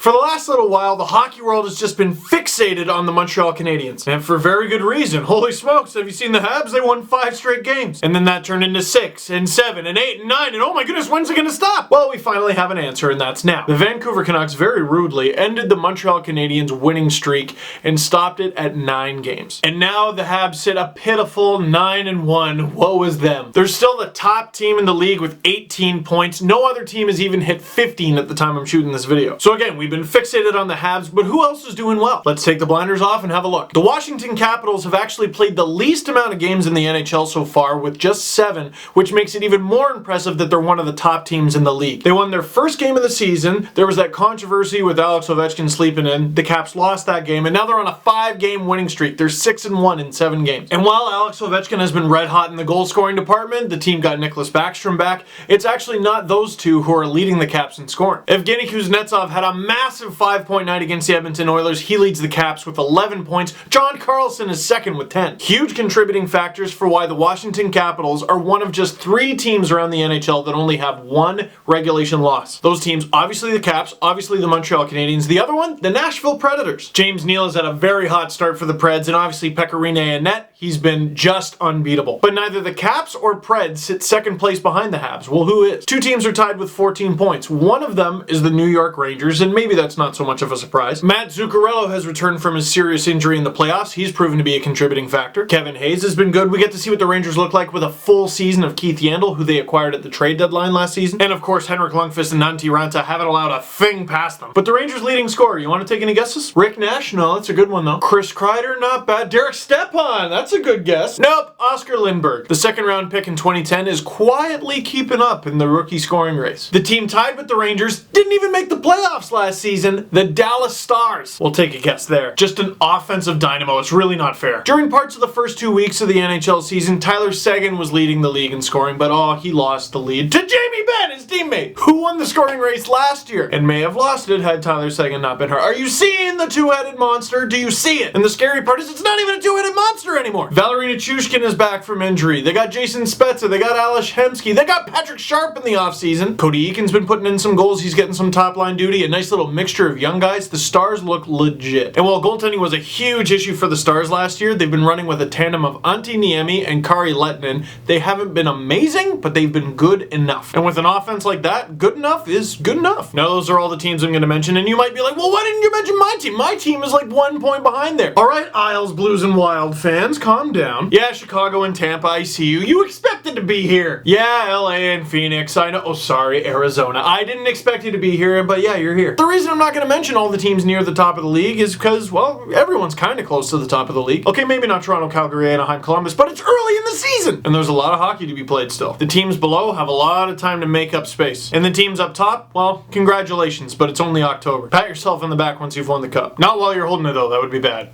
For the last little while, the hockey world has just been fixated on the Montreal Canadiens. And for very good reason. Holy smokes, have you seen the Habs? They won 5 straight games. And then that turned into 6, and 7, and 8, and 9, and oh my goodness, when's it gonna stop? Well, we finally have an answer, and that's now. The Vancouver Canucks very rudely ended the Montreal Canadiens winning streak and stopped it at 9 games. And now the Habs sit a pitiful 9-1. Woe is them. They're still the top team in the league with 18 points. No other team has even hit 15 at the time I'm shooting this video. So again, we've been fixated on the Habs, but who else is doing well? Let's take the blinders off and have a look. The Washington Capitals have actually played the least amount of games in the NHL so far with just 7, which makes it even more impressive that they're one of the top teams in the league. They won their first game of the season. There was that controversy with Alex Ovechkin sleeping in. The Caps lost that game, and now they're on a 5-game winning streak. They're 6-1 in 7 games. And while Alex Ovechkin has been red hot in the goal scoring department, the team got Nicholas Backstrom back. It's actually not those two who are leading the Caps in scoring. Evgeny Kuznetsov had a massive 5-point night against the Edmonton Oilers. He leads the Caps with 11 points. John Carlson is second with 10. Huge contributing factors for why the Washington Capitals are one of just 3 teams around the NHL that only have 1 regulation loss. Those teams, obviously the Caps, obviously the Montreal Canadiens. The other one, the Nashville Predators. James Neal has had a very hot start for the Preds, and obviously Pekka Rinne in net. He's been just unbeatable. But neither the Caps or Preds sit second place behind the Habs. Well, who is? 2 teams are tied with 14 points. One of them is the New York Rangers, and maybe that's not so much of a surprise. Matt Zuccarello has returned from his serious injury in the playoffs. He's proven to be a contributing factor. Kevin Hayes has been good. We get to see what the Rangers look like with a full season of Keith Yandle, who they acquired at the trade deadline last season. And of course, Henrik Lundqvist and Antti Ranta haven't allowed a thing past them. But the Rangers' leading scorer, you want to take any guesses? Rick Nash? No, that's a good one though. Chris Kreider? Not bad. Derek Stepan? That's a good guess. Nope, Oscar Lindbergh. The second-round pick in 2010 is quietly keeping up in the rookie scoring race. The team tied with the Rangers didn't even make the playoffs last season. The Dallas Stars. We'll take a guess there. Just an offensive dynamo. It's really not fair. During parts of the first 2 weeks of the NHL season, Tyler Seguin was leading the league in scoring, but he lost the lead to Jamie Benn, his teammate, who won the scoring race last year and may have lost it had Tyler Seguin not been hurt. Are you seeing the two-headed monster? Do you see it? And the scary part is it's not even a two-headed monster anymore. Valerina Chushkin is back from injury. They got Jason Spezza. They got Ales Hemsky. They got Patrick Sharp in the offseason. Cody Eakin's been putting in some goals. He's getting some top-line duty. A nice little mixture of young guys. The Stars look legit. And while goaltending was a huge issue for the Stars last year, they've been running with a tandem of Antti Niemi and Kari Lehtinen. They haven't been amazing, but they've been good enough. And with an offense like that, good enough is good enough. Now, those are all the teams I'm going to mention, and you might be like, well, why didn't you mention my team? My team is like 1 point behind there. All right, Isles, Blues, and Wild fans, calm down. Yeah, Chicago and Tampa, I see you. You expected to be here. Yeah, LA and Phoenix, I know. Oh, sorry, Arizona. I didn't expect you to be here, but yeah, you're here. The reason I'm not going to mention all the teams near the top of the league is because, well, everyone's kind of close to the top of the league. Okay, maybe not Toronto, Calgary, Anaheim, Columbus, but it's early in the season, and there's a lot of hockey to be played still. The teams below have a lot of time to make up space. And the teams up top, well, congratulations, but it's only October. Pat yourself on the back once you've won the cup. Not while you're holding it, though. That would be bad.